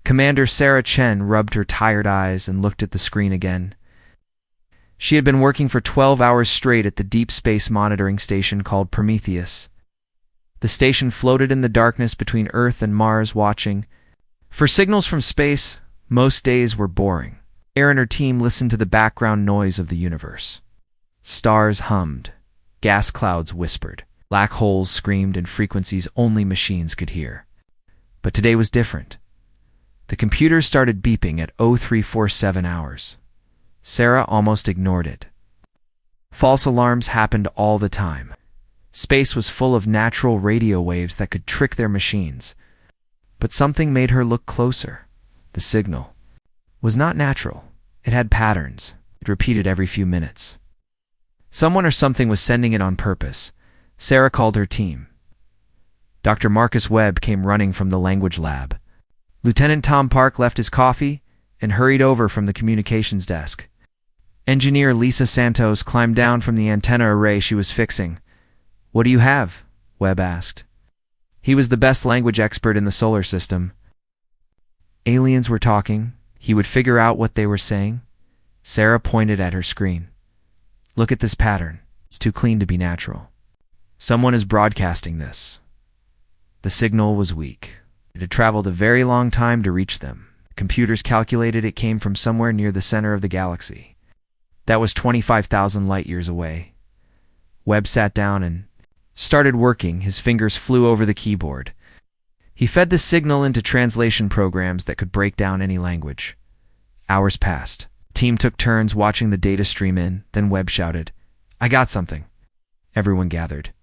Commander Sarah Chen rubbed her tired eyes and looked at the screen again. She had been working for 12 hours straight at the deep space monitoring station called Prometheus. The station floated in the darkness between Earth and Mars watching. For signals from space, most days were boring. Sarah and her team listened to the background noise of the universe. Stars hummed, gas clouds whispered, black holes screamed in frequencies only machines could hear. But today was different. The computers started beeping at 0347 hours. Sarah almost ignored it. False alarms happened all the time. Space was full of natural radio waves that could trick their machines. But something made her look closer. The signal was not natural. It had patterns. It repeated every few minutes. Someone or something was sending it on purpose. Sarah called her team. Dr. Marcus Webb came running from the language lab. Lieutenant Tom Park left his coffee and hurried over from the communications desk. Engineer Lisa Santos climbed down from the antenna array she was fixing. "What do you have?" Webb asked. He was the best language expert in the solar system. Aliens were talking. He would figure out what they were saying. Sarah pointed at her screen. "Look at this pattern. It's too clean to be natural. Someone is broadcasting this." The signal was weak. It had traveled a very long time to reach them. Computers calculated it came from somewhere near the center of the galaxy. That was 25,000 light-years away. Webb sat down and started working. His fingers flew over the keyboard. He fed the signal into translation programs that could break down any language. Hours passed. The team took turns watching the data stream in. Then Webb shouted, "I got something." Everyone gathered.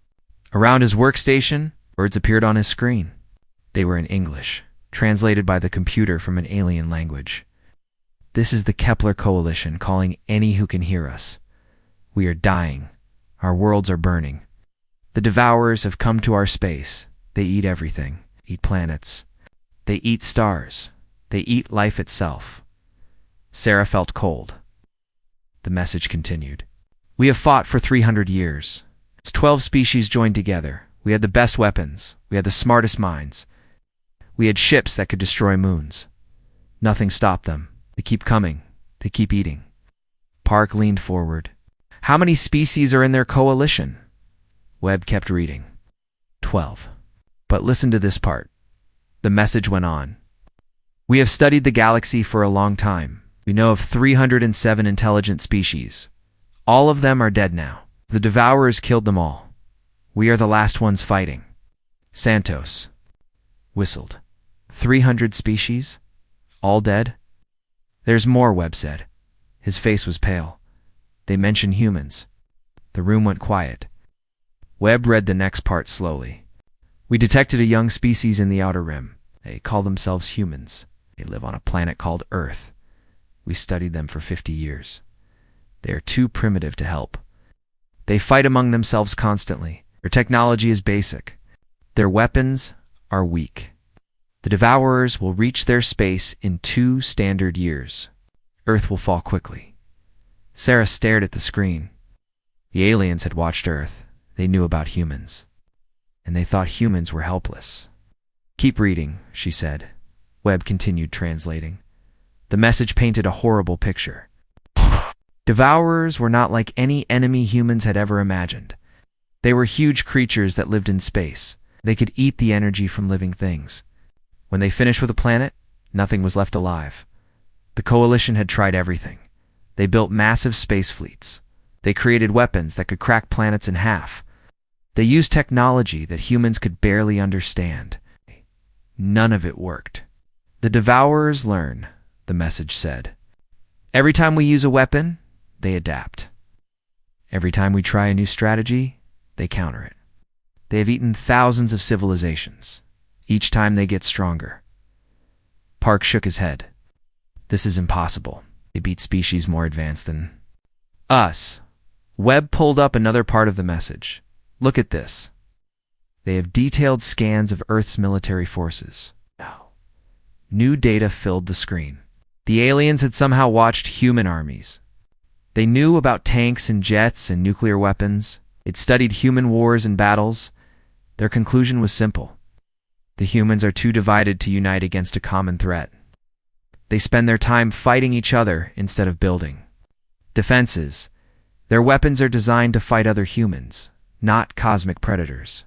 Around his workstation, words appeared on his screen. They were in English, translated by the computer from an alien language. "This is the Kepler Coalition calling any who can hear us. We are dying. Our worlds are burning. The Devourers have come to our space. They eat everything, eat planets. They eat stars. They eat life itself." Sarah felt cold. The message continued. "We have fought for 300 years. It's 12 species joined together. We had the best weapons. We had the smartest minds. We had ships that could destroy moons. Nothing stopped them. They keep coming. They keep eating." Park leaned forward. "How many species are in their coalition?" Webb kept reading. 12. But listen to this part. The message went on. "We have studied the galaxy for a long time. We know of 307 intelligent species. All of them are dead now. The Devourers killed them all. We are the last ones fighting." Santos whistled. 300 species? All dead? "There's more," Webb said. His face was pale. "They mention humans." The room went quiet. Webb read the next part slowly. "We detected a young species in the outer rim. They call themselves humans. They live on a planet called Earth. We studied them for 50 years. They are too primitive to help. They fight among themselves constantly. Their technology is basic. Their weapons are weak. The Devourers will reach their space in 2 standard years. Earth will fall quickly." Sarah stared at the screen. The aliens had watched Earth. They knew about humans. And they thought humans were helpless. "Keep reading," she said. Webb continued translating. The message painted a horrible picture. Devourers were not like any enemy humans had ever imagined. They were huge creatures that lived in space. They could eat the energy from living things. When they finished with a planet, nothing was left alive. The Coalition had tried everything. They built massive space fleets. They created weapons that could crack planets in half. They used technology that humans could barely understand. None of it worked. "The Devourers learn," the message said. "Every time we use a weapon, they adapt. Every time we try a new strategy, they counter it. They have eaten thousands of civilizations. Each time they get stronger." Park shook his head. "This is impossible. They beat species more advanced than us." Webb pulled up another part of the message. "Look at this. They have detailed scans of Earth's military forces." New data filled the screen. The aliens had somehow watched human armies. They knew about tanks and jets and nuclear weapons. They'd studied human wars and battles. Their conclusion was simple. The humans are too divided to unite against a common threat. They spend their time fighting each other instead of building defenses. Their weapons are designed to fight other humans, not cosmic predators.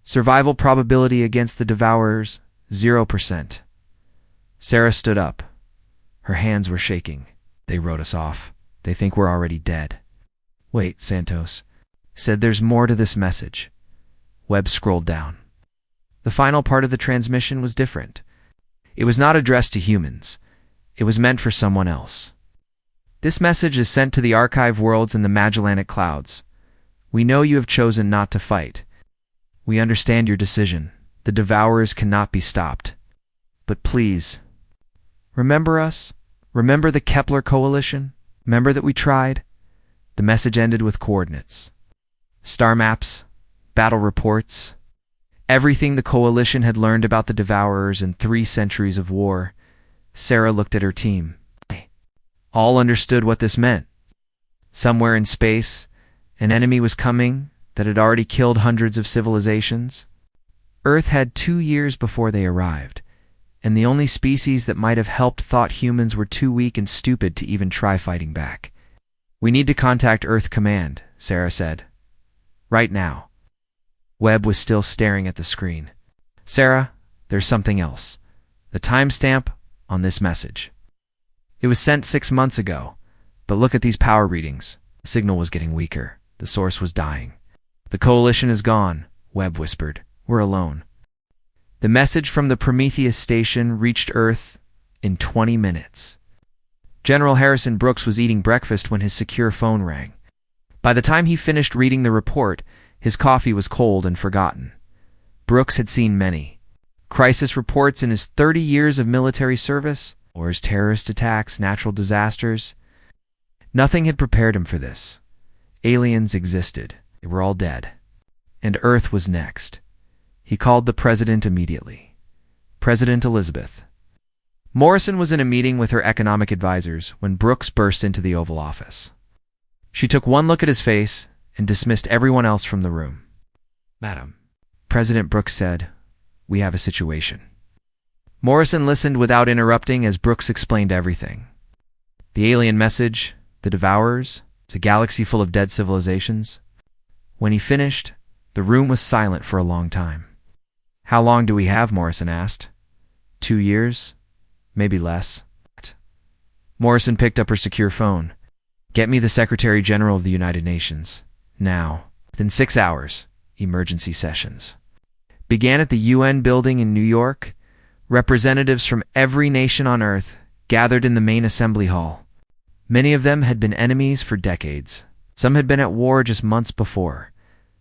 Survival probability against the Devourers, 0%. Sarah stood up. Her hands were shaking. They wrote us off. They think we're already dead. Wait, Santos said, there's more to this message. Webb scrolled down. The final part of the transmission was different. It was not addressed to humans. It was meant for someone else. This message is sent to the archive worlds in the Magellanic Clouds. We know you have chosen not to fight. We understand your decision. The Devourers cannot be stopped. But please, remember us? Remember the Kepler Coalition? Remember that we tried? The message ended with coordinates. Star maps, battle reports, everything the Coalition had learned about the Devourers in 3 centuries of war. Sarah looked at her team. All understood what this meant. Somewhere in space, an enemy was coming that had already killed hundreds of civilizations. Earth had 2 years before they arrived, and the only species that might have helped thought humans were too weak and stupid to even try fighting back. We need to contact Earth Command, Sarah said. Right now. Webb was still staring at the screen. Sarah, there's something else. The timestamp on this message. It was sent 6 months ago, but look at these power readings. The signal was getting weaker. The source was dying. The Coalition is gone, Webb whispered. We're alone. The message from the Prometheus station reached Earth in 20 minutes. General Harrison Brooks was eating breakfast when his secure phone rang. By the time he finished reading the report, his coffee was cold and forgotten. Brooks had seen many crisis reports in his 30 years of military service, wars, terrorist attacks, natural disasters. Nothing had prepared him for this. Aliens existed. They were all dead. And Earth was next. He called the president immediately. President Elizabeth. Morrison was in a meeting with her economic advisors when Brooks burst into the Oval Office. She took one look at his face and dismissed everyone else from the room. Madam, President Brooks said, we have a situation. Morrison listened without interrupting as Brooks explained everything. The alien message, the Devourers, it's a galaxy full of dead civilizations. When he finished, the room was silent for a long time. How long do we have? Morrison asked. 2 years? Maybe less. Morrison picked up her secure phone. Get me the Secretary General of the United Nations. Now. Within 6 hours. Emergency sessions. Began at the UN building in New York. Representatives from every nation on Earth gathered in the main assembly hall. Many of them had been enemies for decades. Some had been at war just months before.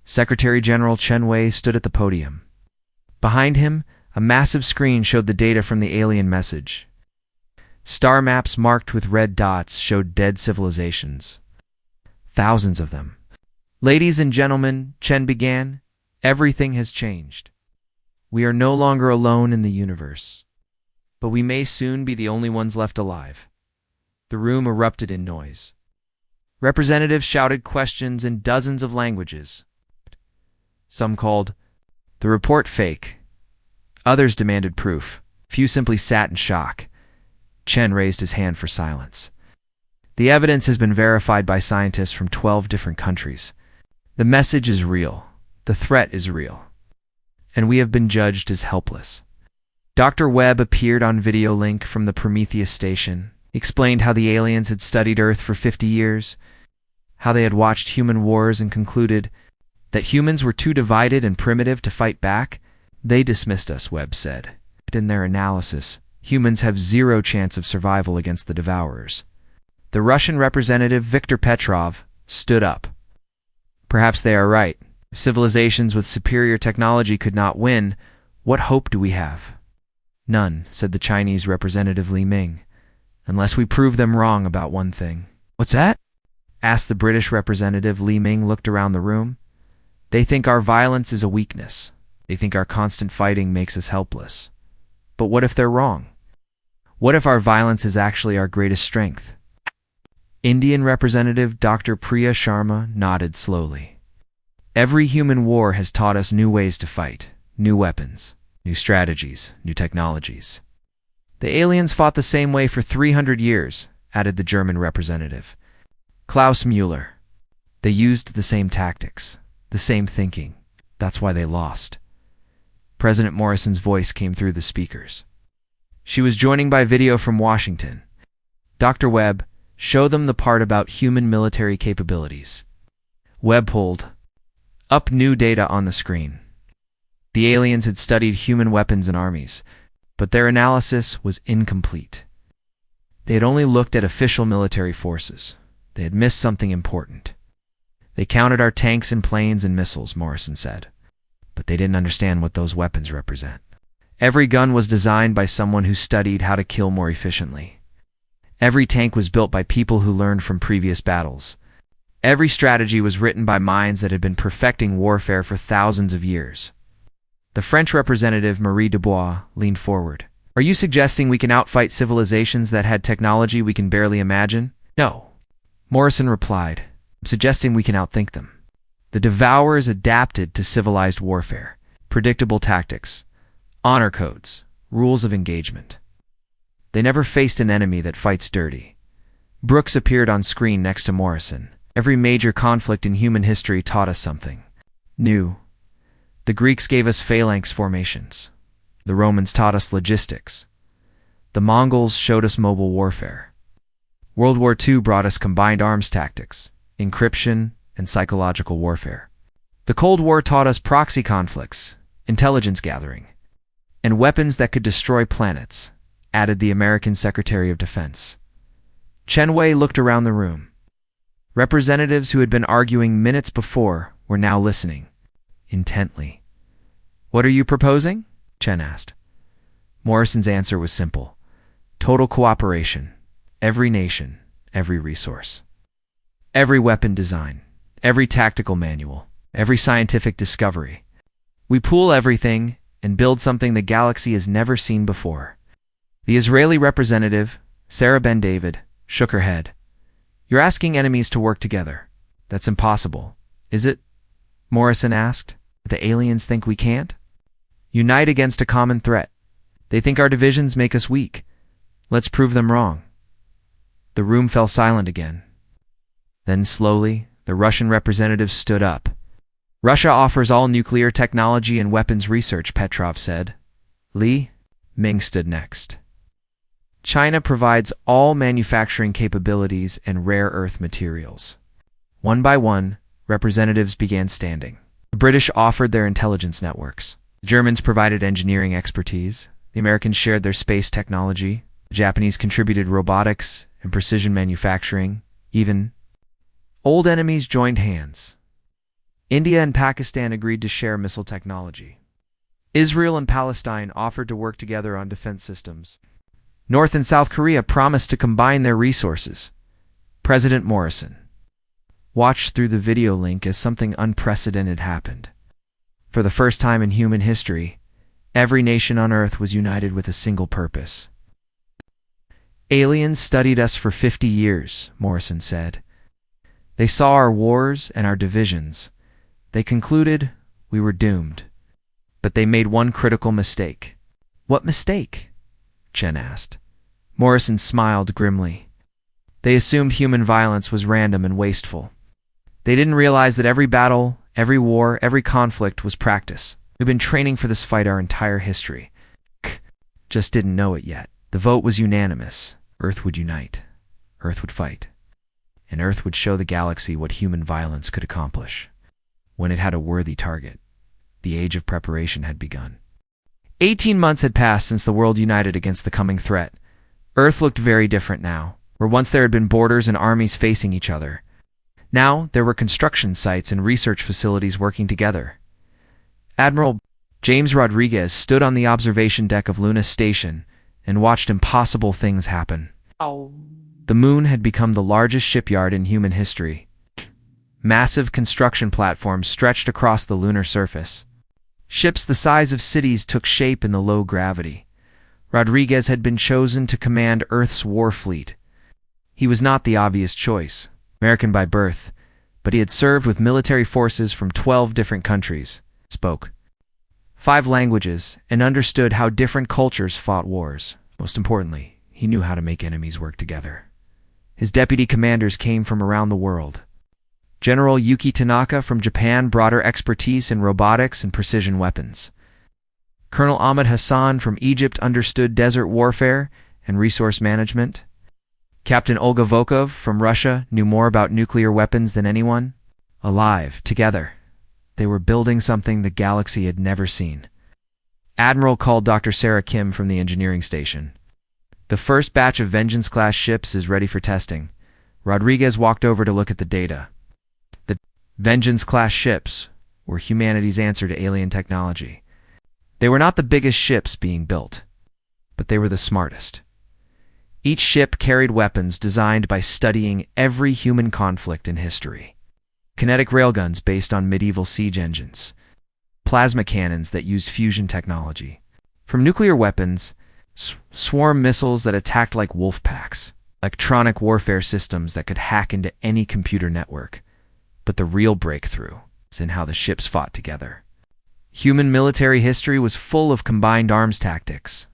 Secretary General Chen Wei stood at the podium. Behind him, a massive screen showed the data from the alien message. Star maps marked with red dots showed dead civilizations. Thousands of them. Ladies and gentlemen, Chen began, everything has changed. We are no longer alone in the universe. But we may soon be the only ones left alive. The room erupted in noise. Representatives shouted questions in dozens of languages. Some called the report fake. Others demanded proof. Few simply sat in shock. Chen raised his hand for silence. The evidence has been verified by scientists from 12 different countries. The message is real. The threat is real. And we have been judged as helpless. Dr. Webb appeared on video link from the Prometheus station. He explained how the aliens had studied Earth for 50 years, how they had watched human wars and concluded that humans were too divided and primitive to fight back. They dismissed us, Webb said. In their analysis, humans have 0 chance of survival against the Devourers. The Russian representative Viktor Petrov stood up. Perhaps they are right. If civilizations with superior technology could not win, what hope do we have? None, said the Chinese representative Li Ming, unless we prove them wrong about one thing. What's that? Asked the British representative. Li Ming looked around the room. They think our violence is a weakness. They think our constant fighting makes us helpless. But what if they're wrong? What if our violence is actually our greatest strength? Indian Representative Dr. Priya Sharma nodded slowly. Every human war has taught us new ways to fight, new weapons, new strategies, new technologies. The aliens fought the same way for 300 years, added the German representative, Klaus Müller. They used the same tactics, the same thinking. That's why they lost. President Morrison's voice came through the speakers. She was joining by video from Washington. Dr. Webb, show them the part about human military capabilities. Webb pulled up new data on the screen. The aliens had studied human weapons and armies, but their analysis was incomplete. They had only looked at official military forces. They had missed something important. They counted our tanks and planes and missiles, Morrison said, but they didn't understand what those weapons represent. Every gun was designed by someone who studied how to kill more efficiently. Every tank was built by people who learned from previous battles. Every strategy was written by minds that had been perfecting warfare for thousands of years. The French representative, Marie Dubois, leaned forward. Are you suggesting we can outfight civilizations that had technology we can barely imagine? No. Morrison replied, I'm suggesting we can outthink them. The Devourers adapted to civilized warfare, predictable tactics, honor codes, rules of engagement. They never faced an enemy that fights dirty. Brooks appeared on screen next to Morrison. Every major conflict in human history taught us something new. The Greeks gave us phalanx formations. The Romans taught us logistics. The Mongols showed us mobile warfare. World War II brought us combined arms tactics, encryption, and psychological warfare. The Cold War taught us proxy conflicts, intelligence gathering, and weapons that could destroy planets, added the American Secretary of Defense. Chen Wei looked around the room. Representatives who had been arguing minutes before were now listening, intently. What are you proposing? Chen asked. Morrison's answer was simple. Total cooperation. Every nation, every resource. Every weapon design, every tactical manual, every scientific discovery. We pool everything and build something the galaxy has never seen before. The Israeli representative, Sarah Ben David, shook her head. You're asking enemies to work together. That's impossible, is it? Morrison asked. The aliens think we can't? Unite against a common threat. They think our divisions make us weak. Let's prove them wrong. The room fell silent again. Then slowly, the Russian representative stood up. Russia offers all nuclear technology and weapons research, Petrov said. Li Ming stood next. China provides all manufacturing capabilities and rare earth materials. One by one, representatives began standing. The British offered their intelligence networks. The Germans provided engineering expertise. The Americans shared their space technology. The Japanese contributed robotics and precision manufacturing. Even old enemies joined hands. India and Pakistan agreed to share missile technology. Israel and Palestine offered to work together on defense systems. North and South Korea promised to combine their resources. President Morrison watched through the video link as something unprecedented happened. For the first time in human history, every nation on Earth was united with a single purpose. Aliens studied us for 50 years, Morrison said. They saw our wars and our divisions. They concluded we were doomed. But they made one critical mistake. What mistake? Chen asked. Morrison smiled grimly. They assumed human violence was random and wasteful. They didn't realize that every battle, every war, every conflict was practice. We've been training for this fight our entire history. Just didn't know it yet. The vote was unanimous. Earth would unite. Earth would fight. And Earth would show the galaxy what human violence could accomplish. When it had a worthy target, the age of preparation had begun. 18 months had passed since the world united against the coming threat. Earth looked very different now. Where once there had been borders and armies facing each other, now there were construction sites and research facilities working together. Admiral James Rodriguez stood on the observation deck of Luna Station and watched impossible things happen. The moon had become the largest shipyard in human history. Massive construction platforms stretched across the lunar surface. Ships the size of cities took shape in the low gravity. Rodriguez had been chosen to command Earth's war fleet. He was not the obvious choice, American by birth, but he had served with military forces from 12 different countries, spoke 5 languages, and understood how different cultures fought wars. Most importantly, he knew how to make enemies work together. His deputy commanders came from around the world. General Yuki Tanaka from Japan brought her expertise in robotics and precision weapons. Colonel Ahmed Hassan from Egypt understood desert warfare and resource management. Captain Olga Volkov from Russia knew more about nuclear weapons than anyone. Alive, together, they were building something the galaxy had never seen. Admiral called Dr. Sarah Kim from the engineering station. The first batch of Vengeance-class ships is ready for testing. Rodriguez walked over to look at the data. The Vengeance-class ships were humanity's answer to alien technology. They were not the biggest ships being built, but they were the smartest. Each ship carried weapons designed by studying every human conflict in history. Kinetic railguns based on medieval siege engines. Plasma cannons that used fusion technology. From nuclear weapons, swarm missiles that attacked like wolf packs. Electronic warfare systems that could hack into any computer network. But the real breakthrough is in how the ships fought together. Human military history was full of combined arms tactics.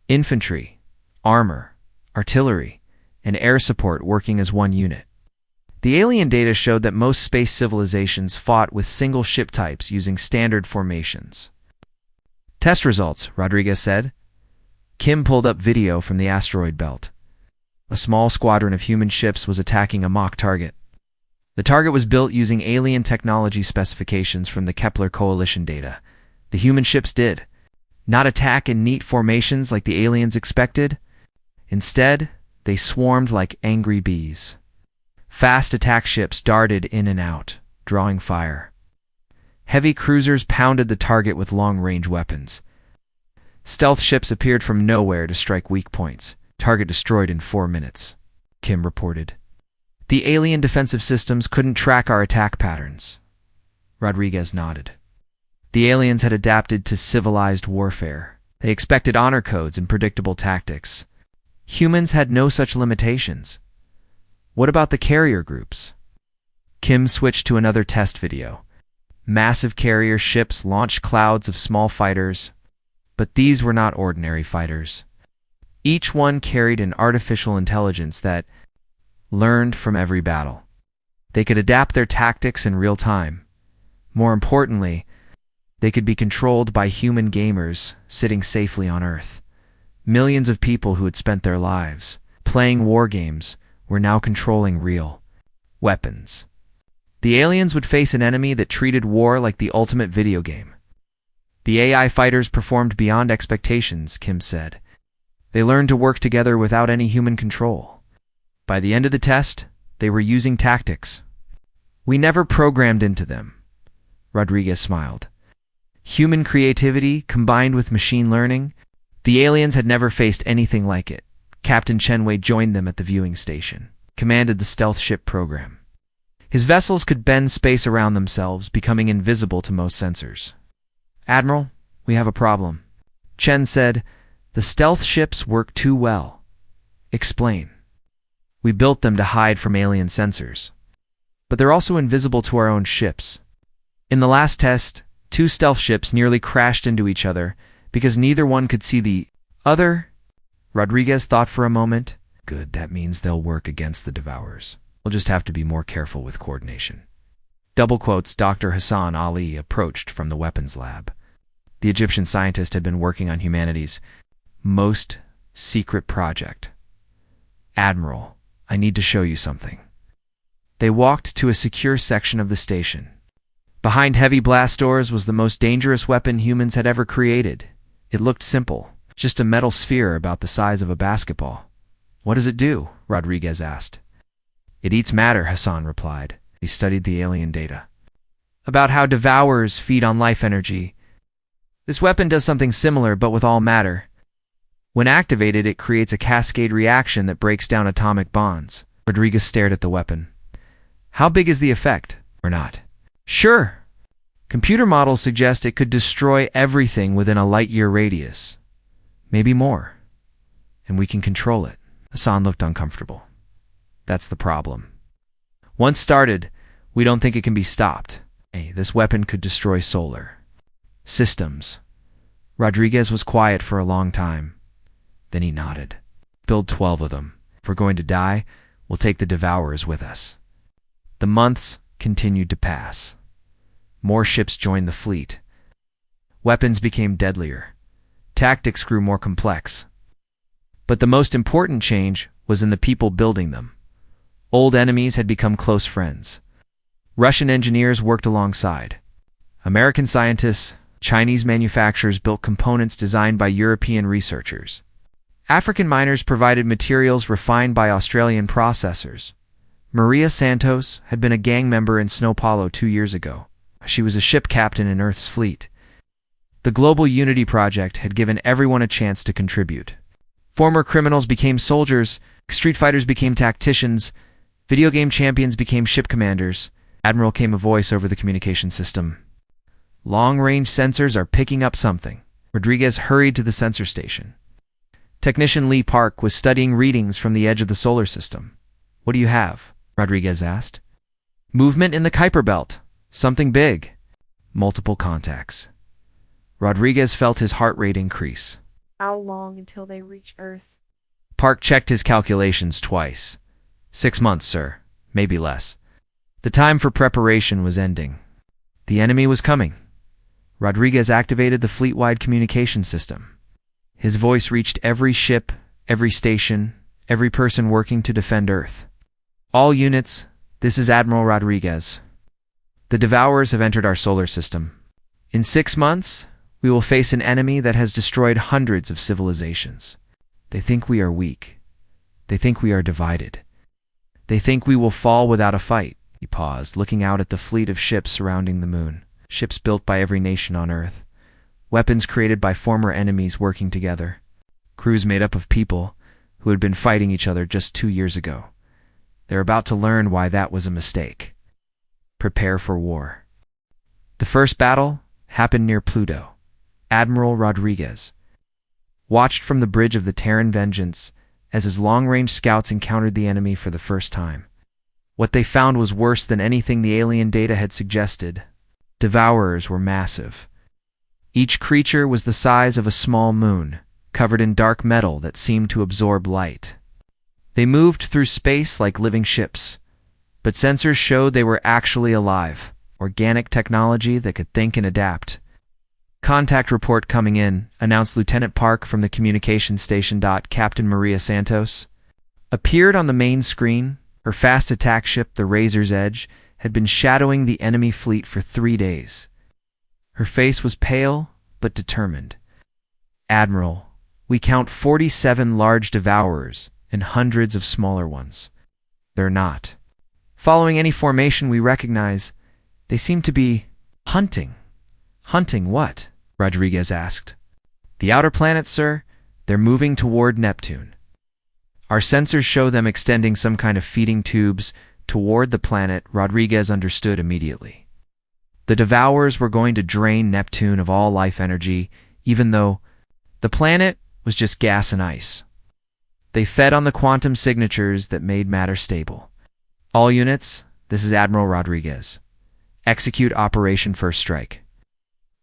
Infantry, armor, artillery, and air support working as one unit. The alien data showed that most space civilizations fought with single ship types using standard formations. Test results, Rodriguez said. Kim pulled up video from the asteroid belt. A small squadron of human ships was attacking a mock target. The target was built using alien technology specifications from the Kepler Coalition data. The human ships did not attack in neat formations like the aliens expected. Instead, they swarmed like angry bees. Fast attack ships darted in and out, drawing fire. Heavy cruisers pounded the target with long-range weapons. Stealth ships appeared from nowhere to strike weak points. Target destroyed in 4 minutes, Kim reported. The alien defensive systems couldn't track our attack patterns. Rodriguez nodded. The aliens had adapted to civilized warfare. They expected honor codes and predictable tactics. Humans had no such limitations. What about the carrier groups? Kim switched to another test video. Massive carrier ships launched clouds of small fighters, but these were not ordinary fighters. Each one carried an artificial intelligence that learned from every battle. They could adapt their tactics in real time. More importantly, they could be controlled by human gamers sitting safely on Earth. Millions of people who had spent their lives playing war games were now controlling real weapons. The aliens would face an enemy that treated war like the ultimate video game. The AI fighters performed beyond expectations, Kim said. They learned to work together without any human control. By the end of the test, they were using tactics we never programmed into them. Rodriguez smiled. Human creativity combined with machine learning. The aliens had never faced anything like it. Captain Chenwei joined them at the viewing station, commanded the stealth ship program. His vessels could bend space around themselves, becoming invisible to most sensors. Admiral, we have a problem. Chen said, the stealth ships work too well. Explain. We built them to hide from alien sensors. But they're also invisible to our own ships. In the last test, 2 stealth ships nearly crashed into each other because neither one could see the other. Rodriguez thought for a moment. Good, that means they'll work against the Devourers. We'll just have to be more careful with coordination. Double quotes, Dr. Hassan Ali approached from the weapons lab. The Egyptian scientist had been working on humanity's most secret project. Admiral, I need to show you something. They walked to a secure section of the station. Behind heavy blast doors was the most dangerous weapon humans had ever created. It looked simple, just a metal sphere about the size of a basketball. What does it do? Rodriguez asked. It eats matter, Hassan replied. He studied the alien data. About how Devourers feed on life energy. This weapon does something similar, but with all matter. When activated, it creates a cascade reaction that breaks down atomic bonds. Rodriguez stared at the weapon. How big is the effect? Or not? Sure. Computer models suggest it could destroy everything within a light-year radius. Maybe more. And we can control it. Hassan looked uncomfortable. That's the problem. Once started, we don't think it can be stopped. Hey, this weapon could destroy solar systems. Rodriguez was quiet for a long time. Then he nodded. Build 12 of them. If we're going to die, we'll take the Devourers with us. The months continued to pass. More ships joined the fleet. Weapons became deadlier. Tactics grew more complex. But the most important change was in the people building them. Old enemies had become close friends. Russian engineers worked alongside. American scientists, Chinese manufacturers built components designed by European researchers. African miners provided materials refined by Australian processors. Maria Santos had been a gang member in São Paulo 2 years ago. She was a ship captain in Earth's fleet. The Global Unity Project had given everyone a chance to contribute. Former criminals became soldiers, street fighters became tacticians, video game champions became ship commanders. Admiral came a voice over the communication system. Long-range sensors are picking up something. Rodriguez hurried to the sensor station. Technician Lee Park was studying readings from the edge of the solar system. What do you have? Rodriguez asked. Movement in the Kuiper Belt. Something big. Multiple contacts. Rodriguez felt his heart rate increase. How long until they reach Earth? Park checked his calculations twice. 6 months, sir. Maybe less. The time for preparation was ending. The enemy was coming. Rodriguez activated the fleet-wide communication system. His voice reached every ship, every station, every person working to defend Earth. All units, this is Admiral Rodriguez. The Devourers have entered our solar system. In 6 months, we will face an enemy that has destroyed hundreds of civilizations. They think we are weak. They think we are divided. They think we will fall without a fight. He paused, looking out at the fleet of ships surrounding the moon. Ships built by every nation on Earth. Weapons created by former enemies working together. Crews made up of people who had been fighting each other just 2 years ago. They're about to learn why that was a mistake. Prepare for war. The first battle happened near Pluto. Admiral Rodriguez watched from the bridge of the Terran Vengeance as his long-range scouts encountered the enemy for the first time. What they found was worse than anything the alien data had suggested. Devourers were massive. Each creature was the size of a small moon, covered in dark metal that seemed to absorb light. They moved through space like living ships, but sensors showed they were actually alive, organic technology that could think and adapt. Contact report coming in, announced Lieutenant Park from the communication station. Captain Maria Santos appeared on the main screen. Her fast attack ship, the Razor's Edge, had been shadowing the enemy fleet for 3 days. Her face was pale, but determined. Admiral, we count 47 large Devourers and hundreds of smaller ones. They're not following any formation we recognize. They seem to be hunting. Hunting what? Rodriguez asked. The outer planets, sir. They're moving toward Neptune. Our sensors show them extending some kind of feeding tubes toward the planet. Rodriguez understood immediately. The Devourers were going to drain Neptune of all life energy, even though the planet was just gas and ice. They fed on the quantum signatures that made matter stable. All units, this is Admiral Rodriguez. Execute Operation First Strike.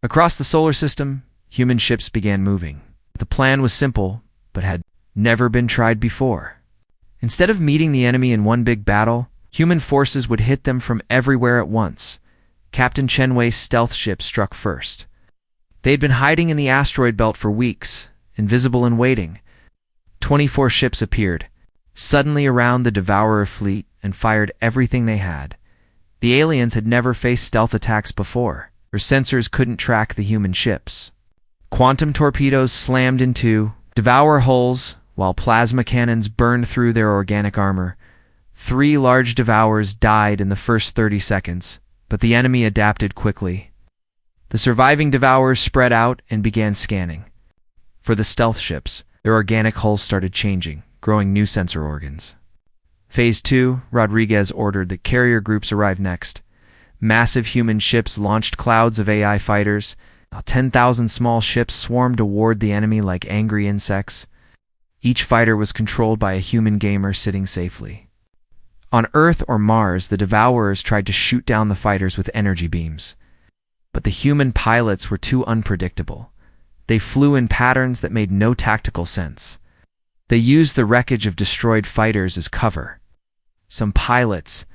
Across the solar system, human ships began moving. The plan was simple, but had never been tried before. Instead of meeting the enemy in one big battle, human forces would hit them from everywhere at once. Captain Chen Wei's stealth ship struck first. They had been hiding in the asteroid belt for weeks, invisible and waiting. 24 ships appeared, suddenly around the Devourer fleet, and fired everything they had. The aliens had never faced stealth attacks before. Their sensors couldn't track the human ships. Quantum torpedoes slammed into Devourer hulls, while plasma cannons burned through their organic armor. 3 large Devourers died in the first 30 seconds, but the enemy adapted quickly. The surviving Devourers spread out and began scanning. For the stealth ships, their organic hulls started changing, growing new sensor organs. Phase 2, Rodriguez ordered that carrier groups arrive next. Massive human ships launched clouds of AI fighters. 10,000 small ships swarmed toward the enemy like angry insects. Each fighter was controlled by a human gamer sitting safely. On Earth or Mars, the Devourers tried to shoot down the fighters with energy beams. But the human pilots were too unpredictable. They flew in patterns that made no tactical sense. They used the wreckage of destroyed fighters as cover. Some pilots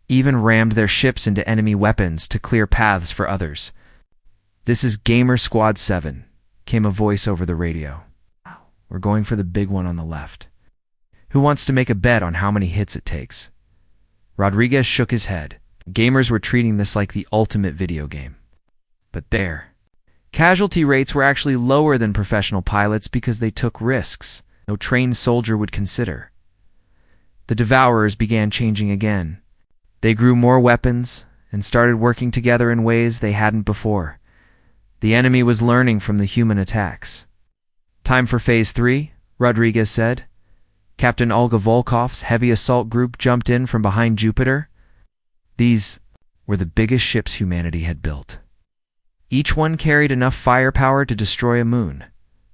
even rammed their ships into enemy weapons to clear paths for others. "This is Gamer Squad 7, came a voice over the radio. "We're going for the big one on the left. Who wants to make a bet on how many hits it takes?" Rodriguez shook his head. Gamers were treating this like the ultimate video game. But their casualty rates were actually lower than professional pilots because they took risks no trained soldier would consider. The Devourers began changing again. They grew more weapons and started working together in ways they hadn't before. The enemy was learning from the human attacks. "Time for Phase 3, Rodriguez said. Captain Olga Volkov's heavy assault group jumped in from behind Jupiter. These were the biggest ships humanity had built. Each one carried enough firepower to destroy a moon,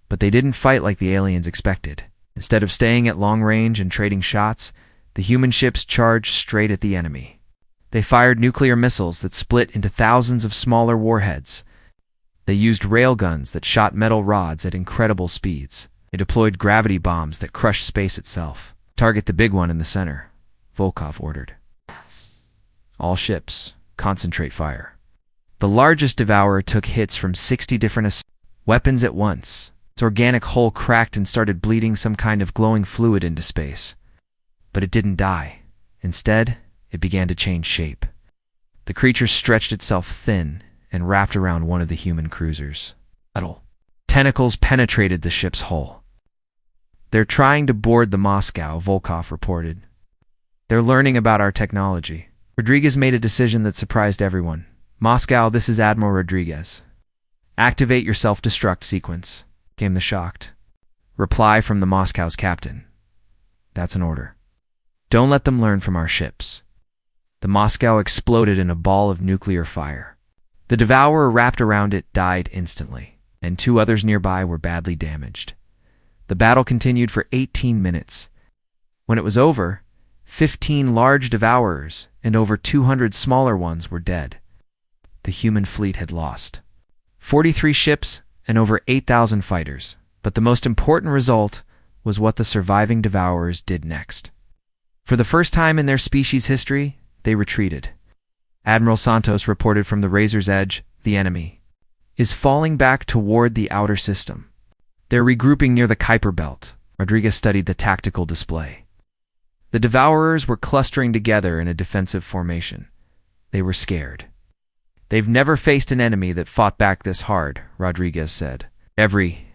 but they didn't fight like the aliens expected. Instead of staying at long range and trading shots, the human ships charged straight at the enemy. They fired nuclear missiles that split into thousands of smaller warheads. They used railguns that shot metal rods at incredible speeds. They deployed gravity bombs that crushed space itself. Target the big one in the center," Volkov ordered. "All ships, concentrate fire." The largest Devourer took hits from 60 different weapons at once. Its organic hull cracked and started bleeding some kind of glowing fluid into space. But it didn't die. Instead, it began to change shape. The creature stretched itself thin and wrapped around one of the human cruisers. Metal tentacles penetrated the ship's hull. "They're trying to board the Moscow," Volkov reported. "They're learning about our technology." Rodriguez made a decision that surprised everyone. "Moscow, this is Admiral Rodriguez. Activate your self-destruct sequence," came the shocked reply from the Moscow's captain. "That's an order. Don't let them learn from our ships." The Moscow exploded in a ball of nuclear fire. The Devourer wrapped around it died instantly, and 2 others nearby were badly damaged. The battle continued for 18 minutes. When it was over, 15 large Devourers and over 200 smaller ones were dead. The human fleet had lost 43 ships and over 8,000 fighters, but the most important result was what the surviving Devourers did next. For the first time in their species' history, they retreated. Admiral Santos reported from the Razor's Edge, "The enemy is falling back toward the outer system. They're regrouping near the Kuiper Belt." Rodriguez studied the tactical display. The Devourers were clustering together in a defensive formation. They were scared. "They've never faced an enemy that fought back this hard," Rodriguez said. "Every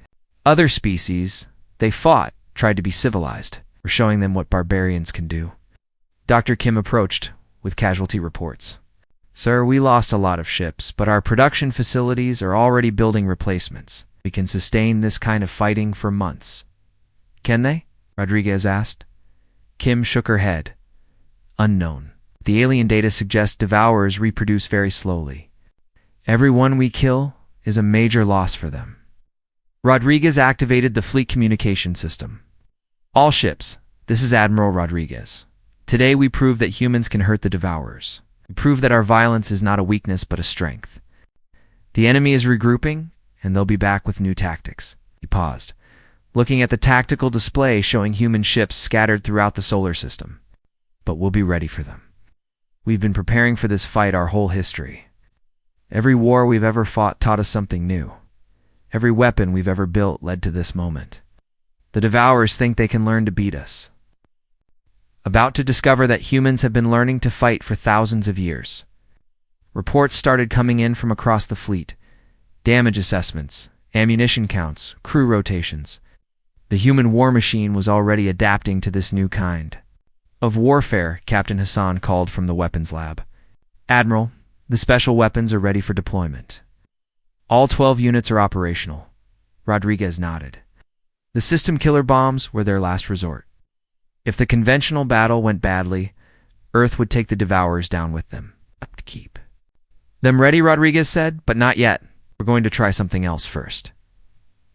other species they fought tried to be civilized. We're showing them what barbarians can do." Dr. Kim approached with casualty reports. "Sir, we lost a lot of ships, but our production facilities are already building replacements. We can sustain this kind of fighting for months." "Can they?" Rodriguez asked. Kim shook her head. "Unknown. The alien data suggests Devourers reproduce very slowly. Every one we kill is a major loss for them." Rodriguez activated the fleet communication system. "All ships, this is Admiral Rodriguez. Today we prove that humans can hurt the Devourers. We prove that our violence is not a weakness but a strength. The enemy is regrouping, and they'll be back with new tactics." He paused, looking at the tactical display showing human ships scattered throughout the solar system. "But we'll be ready for them. We've been preparing for this fight our whole history. Every war we've ever fought taught us something new. Every weapon we've ever built led to this moment. The Devourers think they can learn to beat us. About to discover that humans have been learning to fight for thousands of years." Reports started coming in from across the fleet. Damage assessments, ammunition counts, crew rotations. The human war machine was already adapting to this new kind of warfare, Captain Hassan called from the weapons lab. "Admiral, the special weapons are ready for deployment. All 12 units are operational." Rodriguez nodded. The system killer bombs were their last resort. If the conventional battle went badly, Earth would take the Devourers down with them. "Up to keep them ready," Rodriguez said, "but not yet. We're going to try something else first."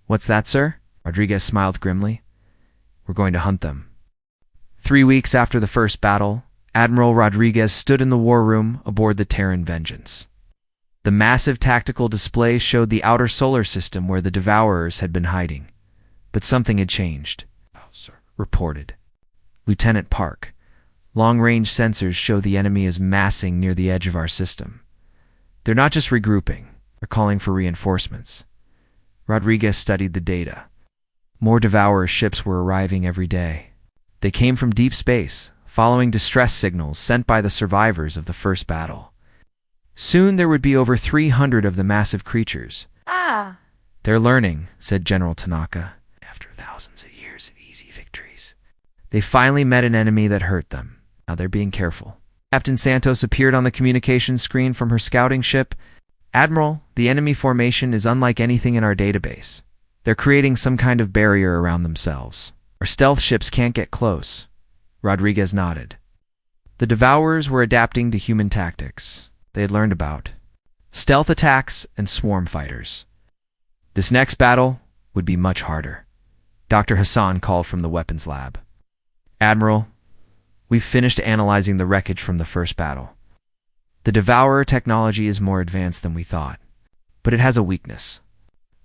"What's that, sir?" Rodriguez smiled grimly. "We're going to hunt them." 3 weeks after the first battle, Admiral Rodriguez stood in the war room aboard the Terran Vengeance. The massive tactical display showed the outer solar system where the Devourers had been hiding. But something had changed. "Oh, sir," reported. Lieutenant Park, long-range sensors show the enemy is massing near the edge of our system. They're not just regrouping, they're calling for reinforcements. Rodriguez studied the data. More Devourer ships were arriving every day. They came from deep space, following distress signals sent by the survivors of the first battle. Soon there would be over 300 of the massive creatures. Ah! They're learning, said General Tanaka, after thousands of years of easy victories. They finally met an enemy that hurt them. Now they're being careful. Captain Santos appeared on the communications screen from her scouting ship. Admiral, the enemy formation is unlike anything in our database. They're creating some kind of barrier around themselves. Our stealth ships can't get close. Rodriguez nodded. The Devourers were adapting to human tactics they had learned about stealth attacks and swarm fighters. This next battle would be much harder. Dr. Hassan called from the weapons lab. Admiral, we've finished analyzing the wreckage from the first battle. The Devourer technology is more advanced than we thought, but it has a weakness.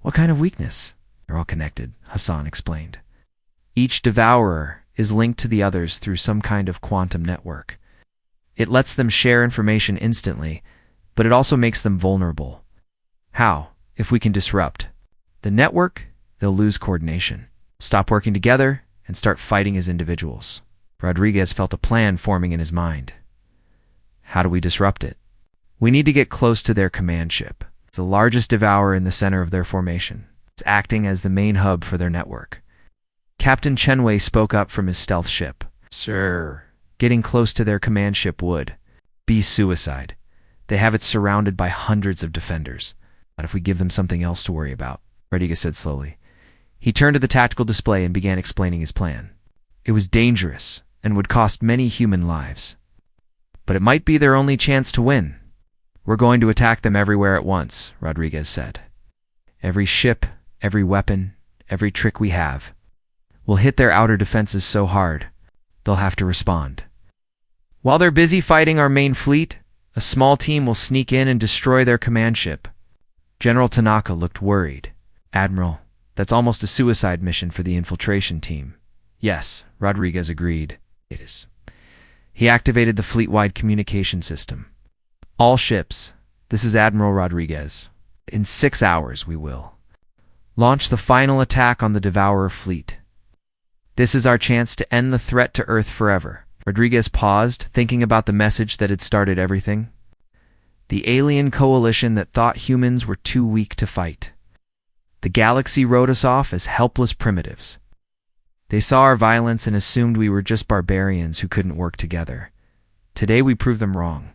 What kind of weakness? They're all connected, Hassan explained. Each Devourer is linked to the others through some kind of quantum network. It lets them share information instantly, but it also makes them vulnerable. How? If we can disrupt the network, they'll lose coordination, stop working together, and start fighting as individuals. Rodriguez felt a plan forming in his mind. How do we disrupt it? We need to get close to their command ship. It's the largest Devourer in the center of their formation. It's acting as the main hub for their network. Captain Chenwei spoke up from his stealth ship. Sir, getting close to their command ship would be suicide. They have it surrounded by hundreds of defenders. Not if we give them something else to worry about, Rodriguez said slowly. He turned to the tactical display and began explaining his plan. It was dangerous and would cost many human lives. But it might be their only chance to win. We're going to attack them everywhere at once, Rodriguez said. Every ship, every weapon, every trick we have. We'll hit their outer defenses so hard, they'll have to respond. While they're busy fighting our main fleet, a small team will sneak in and destroy their command ship. General Tanaka looked worried. Admiral, that's almost a suicide mission for the infiltration team. Yes, Rodriguez agreed. It is. He activated the fleet-wide communication system. All ships, this is Admiral Rodriguez. In 6 hours we will launch the final attack on the Devourer fleet. This is our chance to end the threat to Earth forever. Rodriguez paused, thinking about the message that had started everything. The alien coalition that thought humans were too weak to fight. The galaxy wrote us off as helpless primitives. They saw our violence and assumed we were just barbarians who couldn't work together. Today we prove them wrong.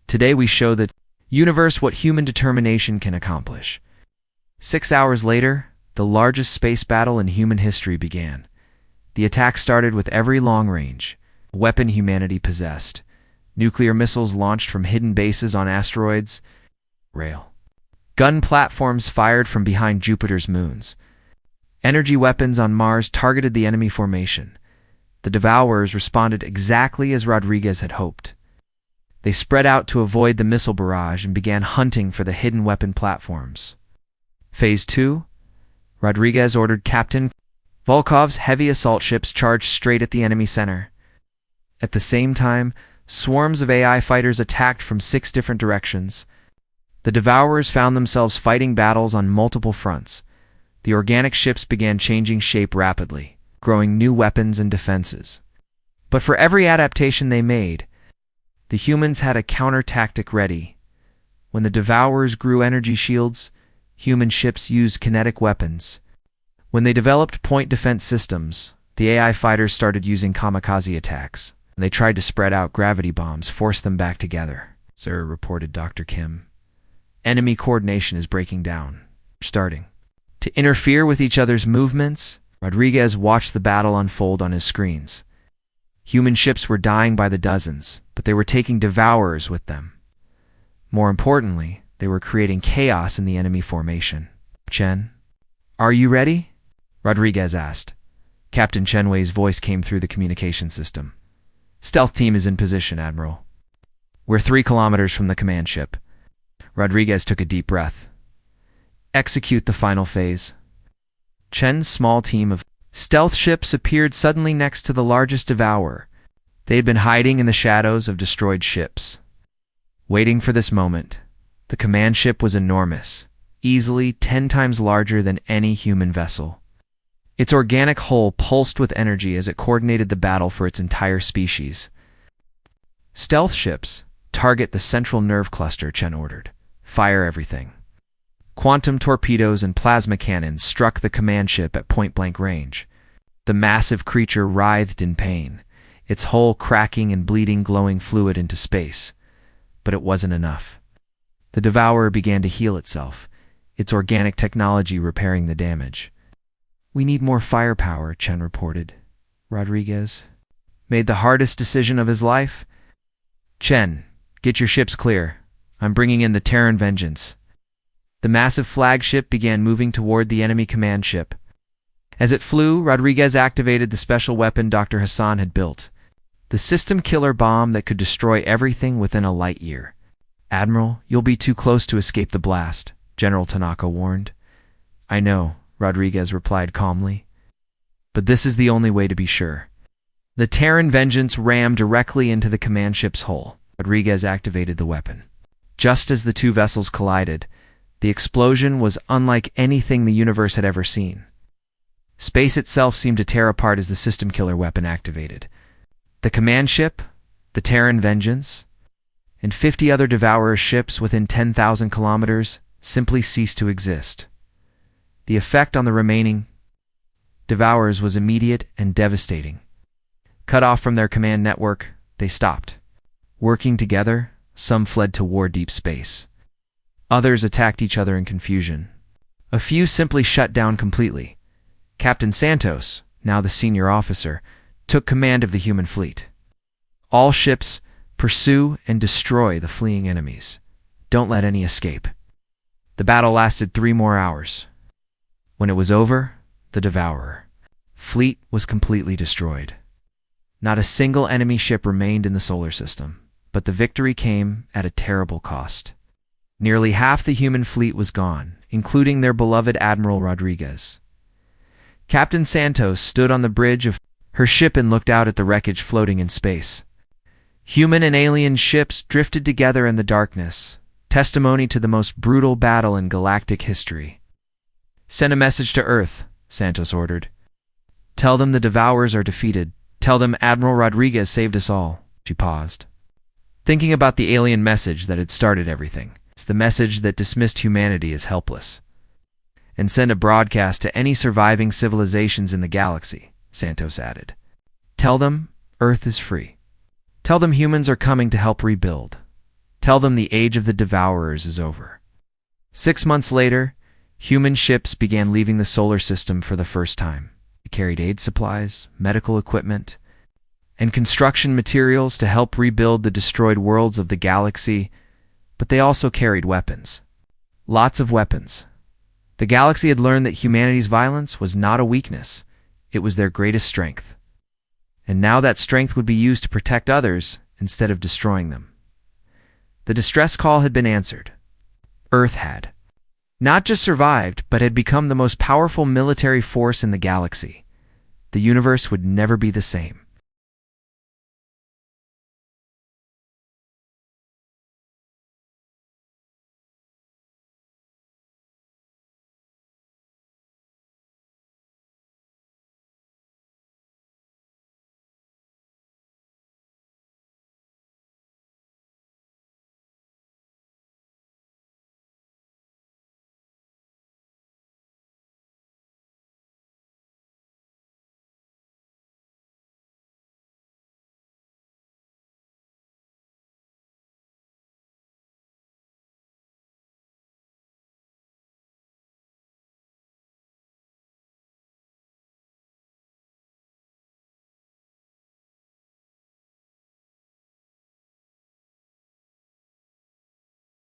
Today we show the universe what human determination can accomplish. 6 hours later, the largest space battle in human history began. The attack started with every long-range weapon humanity possessed. Nuclear missiles launched from hidden bases on asteroids. Gun platforms fired from behind Jupiter's moons. Energy weapons on Mars targeted the enemy formation. The Devourers responded exactly as Rodriguez had hoped. They spread out to avoid the missile barrage and began hunting for the hidden weapon platforms. Phase 2, Rodriguez ordered Captain Volkov's heavy assault ships charged straight at the enemy center. At the same time, swarms of AI fighters attacked from 6 different directions. The Devourers found themselves fighting battles on multiple fronts. The organic ships began changing shape rapidly, growing new weapons and defenses. But for every adaptation they made, the humans had a counter-tactic ready. When the Devourers grew energy shields, human ships used kinetic weapons. When they developed point defense systems, the AI fighters started using kamikaze attacks. They tried to spread out gravity bombs, force them back together. Sir, reported Dr. Kim. Enemy coordination is breaking down. Starting to interfere with each other's movements, Rodriguez watched the battle unfold on his screens. Human ships were dying by the dozens, but they were taking Devourers with them. More importantly, they were creating chaos in the enemy formation. Chen, are you ready? Rodriguez asked. Captain Chenwei's voice came through the communication system. Stealth team is in position, Admiral. We're 3 kilometers from the command ship. Rodriguez took a deep breath. Execute the final phase. Chen's small team of Stealth ships appeared suddenly next to the largest devourer. They had been hiding in the shadows of destroyed ships, waiting for this moment. The command ship was enormous, easily 10 times larger than any human vessel. Its organic hull pulsed with energy as it coordinated the battle for its entire species. Stealth ships, target the central nerve cluster, Chen ordered. Fire everything. Quantum torpedoes and plasma cannons struck the command ship at point-blank range. The massive creature writhed in pain, its hull cracking and bleeding glowing fluid into space. But it wasn't enough. The devourer began to heal itself, its organic technology repairing the damage. "We need more firepower," Chen reported. Rodriguez made the hardest decision of his life. "Chen, get your ships clear. I'm bringing in the Terran Vengeance." The massive flagship began moving toward the enemy command ship. As it flew, Rodriguez activated the special weapon Dr. Hassan had built, the system killer bomb that could destroy everything within a light year. "Admiral, you'll be too close to escape the blast," General Tanaka warned. "I know," Rodriguez replied calmly. "But this is the only way to be sure." The Terran Vengeance rammed directly into the command ship's hull. Rodriguez activated the weapon. Just as the two vessels collided, the explosion was unlike anything the universe had ever seen. Space itself seemed to tear apart as the system killer weapon activated. The command ship, the Terran Vengeance, and 50 other Devourer ships within 10,000 kilometers simply ceased to exist. The effect on the remaining Devourers was immediate and devastating. Cut off from their command network, they stopped. Working together, some fled toward deep space. Others attacked each other in confusion. A few simply shut down completely. Captain Santos, now the senior officer, took command of the human fleet. "All ships, pursue and destroy the fleeing enemies. Don't let any escape." The battle lasted 3 more hours. When it was over, the Devourer fleet was completely destroyed. Not a single enemy ship remained in the solar system, but the victory came at a terrible cost. Nearly half the human fleet was gone, including their beloved Admiral Rodriguez. Captain Santos stood on the bridge of her ship and looked out at the wreckage floating in space. Human and alien ships drifted together in the darkness, testimony to the most brutal battle in galactic history. "Send a message to Earth," Santos ordered. "Tell them the Devourers are defeated. Tell them Admiral Rodriguez saved us all." She paused, thinking about the alien message that had started everything. It's the message that dismissed humanity as helpless. "And send a broadcast to any surviving civilizations in the galaxy," Santos added. "Tell them Earth is free. Tell them humans are coming to help rebuild. Tell them the age of the Devourers is over." 6 months later, human ships began leaving the solar system for the first time. They carried aid supplies, medical equipment, and construction materials to help rebuild the destroyed worlds of the galaxy, but they also carried weapons. Lots of weapons. The galaxy had learned that humanity's violence was not a weakness, it was their greatest strength. And now that strength would be used to protect others instead of destroying them. The distress call had been answered. Earth had not just survived, but had become the most powerful military force in the galaxy. The universe would never be the same.